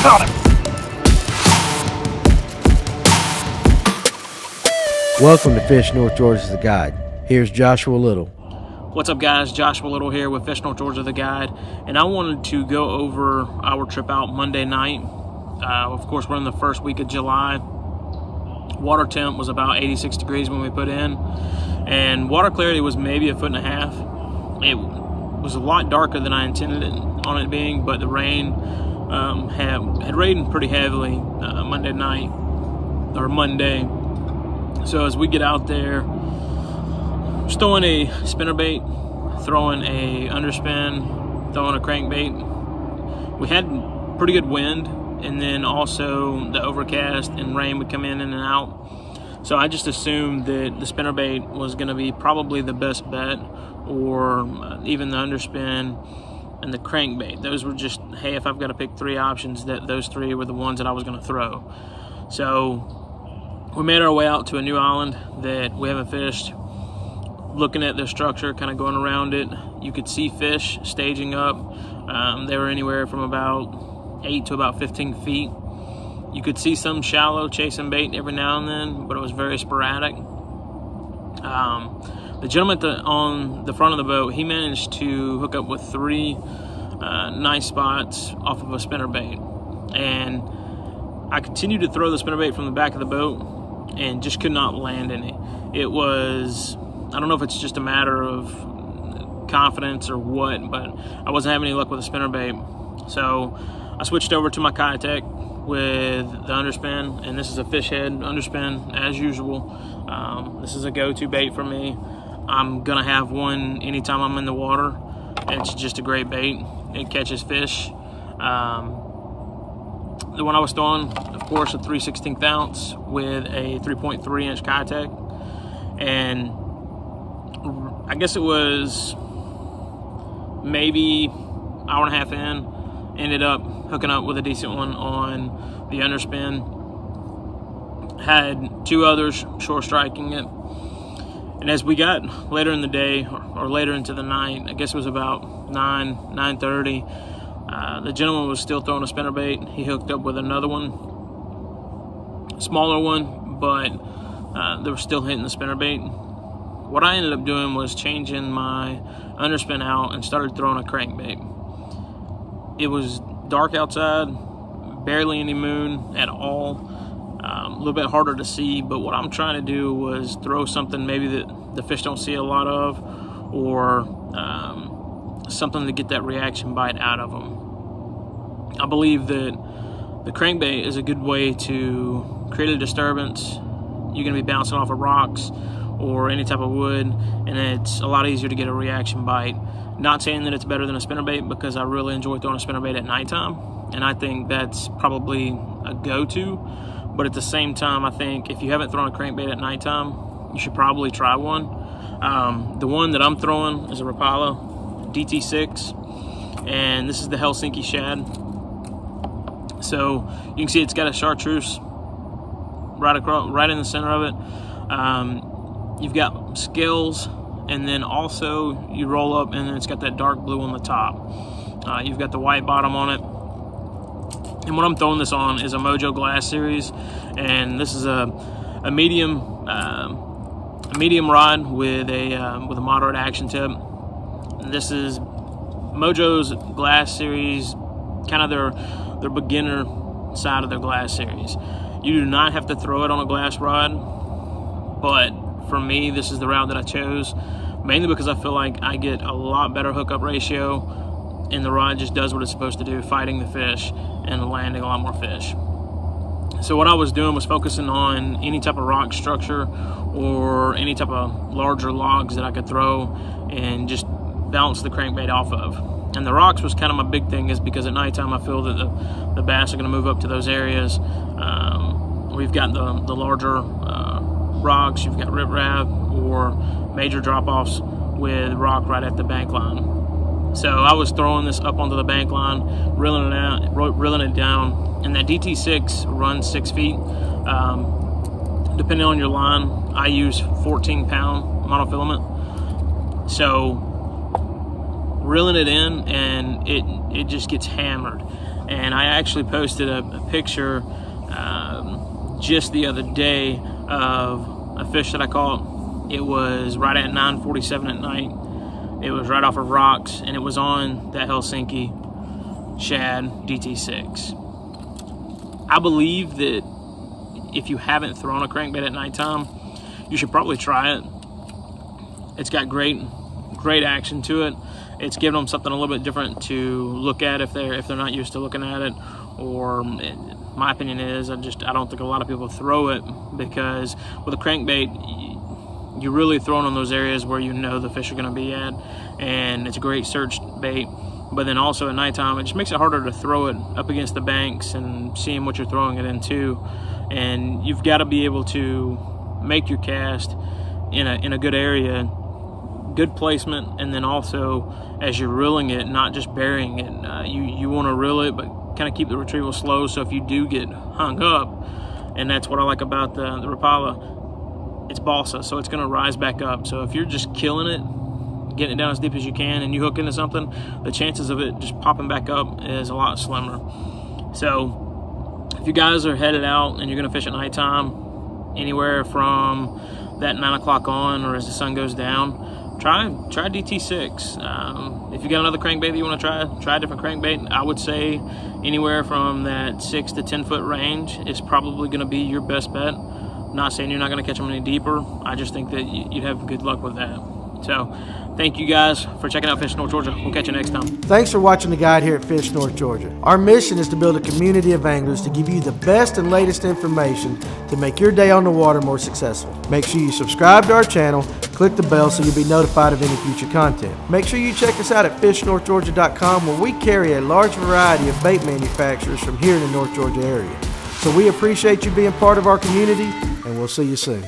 on him! Welcome to Fish North Georgia the Guide. Here's Joshua Little. What's up, guys? Joshua Little here with Fish North Georgia the Guide, and I wanted to go over our trip out Monday night. Of course, we're in the first week of July. Water temp was about 86 degrees when we put in, and water clarity was maybe 1.5 feet. It was a lot darker than I intended it on it being, but the rain had rained pretty heavily Monday. So as we get out there, just throwing a spinnerbait, throwing a underspin, throwing a crankbait. We had pretty good wind, and then also the overcast and rain would come in and out. So I just assumed that the spinnerbait was going to be probably the best bet, or even the underspin and the crankbait. Those were just, hey, if I've got to pick 3 options, those 3 were the ones that I was going to throw. So we made our way out to a new island that we haven't fished. Looking at the structure, kind of going around it, you could see fish staging up. They were anywhere from about 8 to about 15 feet. You could see some shallow chasing bait every now and then, but it was very sporadic. The gentleman on the front of the boat, he managed to hook up with 3 nice spots off of a spinnerbait. And I continued to throw the spinnerbait from the back of the boat and just could not land any. It was, I don't know if it's just a matter of confidence or what, but I wasn't having any luck with a spinnerbait. So I switched over to my Kitech with the underspin, and this is a fish head underspin as usual. This is a go-to bait for me. I'm gonna have one anytime I'm in the water. It's just a great bait. It catches fish. The one I was throwing, of course, a 3/16 ounce with a 3.3 inch Kitech, and I guess it was maybe hour and a half in, ended up hooking up with a decent one on the underspin. Had 2 others short striking it, and as we got later in the day or later into the night, I guess it was about 9:30. The gentleman was still throwing a spinnerbait. He hooked up with another one, smaller one, but they were still hitting the spinnerbait. What I ended up doing was changing my underspin out and started throwing a crankbait. It was dark outside, barely any moon at all, a little bit harder to see, but what I'm trying to do was throw something maybe that the fish don't see a lot of, or something to get that reaction bite out of them. I believe that the crankbait is a good way to create a disturbance. You're going to be bouncing off of rocks or any type of wood, and it's a lot easier to get a reaction bite. Not saying that it's better than a spinnerbait, because I really enjoy throwing a spinnerbait at nighttime, and I think that's probably a go-to. But at the same time, I think if you haven't thrown a crankbait at nighttime, you should probably try one. The one that I'm throwing is a Rapala DT6, and this is the Helsinki shad. So you can see it's got a chartreuse right in the center of it. You've got scales, and then also you roll up, and then it's got that dark blue on the top. You've got the white bottom on it. And what I'm throwing this on is a Mojo Glass Series, and this is a medium rod with a moderate action tip. And this is Mojo's Glass Series, kind of their beginner side of their Glass Series. You do not have to throw it on a glass rod, but for me, this is the route that I chose, mainly because I feel like I get a lot better hookup ratio, and the rod just does what it's supposed to do, fighting the fish and landing a lot more fish. So what I was doing was focusing on any type of rock structure or any type of larger logs that I could throw and just bounce the crankbait off of. And the rocks was kind of my big thing, is because at nighttime I feel that the bass are going to move up to those areas. We've got the larger rocks. You've got riprap or major drop-offs with rock right at the bank line. So I was throwing this up onto the bank line, reeling it down, and that DT6 runs 6 feet. Depending on your line, I use 14-pound monofilament. So reeling it in, and it just gets hammered. And I actually posted a picture just the other day of a fish that I caught. It was right at 9:47 at night. It was right off of rocks, and it was on that Helsinki shad DT6. I believe that if you haven't thrown a crankbait at nighttime, you should probably try it. It's got great action to it. It's giving them something a little bit different to look at if they're not used to looking at it. Or my opinion is I don't think a lot of people throw it, because with a crankbait you're really throwing on those areas where you know the fish are going to be at, and it's a great search bait. But then also at nighttime, it just makes it harder to throw it up against the banks and seeing what you're throwing it into. And you've got to be able to make your cast in a good area, good placement, and then also as you're reeling it, not just burying it. You want to reel it, but kind of keep the retrieval slow, so if you do get hung up, and that's what I like about the Rapala, it's balsa, so it's going to rise back up. So if you're just killing it, getting it down as deep as you can, and you hook into something, the chances of it just popping back up is a lot slimmer. So if you guys are headed out and you're going to fish at nighttime, anywhere from that 9 o'clock on, or as the sun goes down, try DT6. If you got another crankbait that you want to try a different crankbait. I would say anywhere from that 6 to 10 foot range is probably going to be your best bet. I'm not saying you're not going to catch them any deeper. I just think that you'd have good luck with that. So thank you guys for checking out Fish North Georgia. We'll catch you next time. Thanks for watching the guide here at Fish North Georgia. Our mission is to build a community of anglers to give you the best and latest information to make your day on the water more successful. Make sure you subscribe to our channel, click the bell so you'll be notified of any future content. Make sure you check us out at fishnorthgeorgia.com, where we carry a large variety of bait manufacturers from here in the North Georgia area. So we appreciate you being part of our community, and we'll see you soon.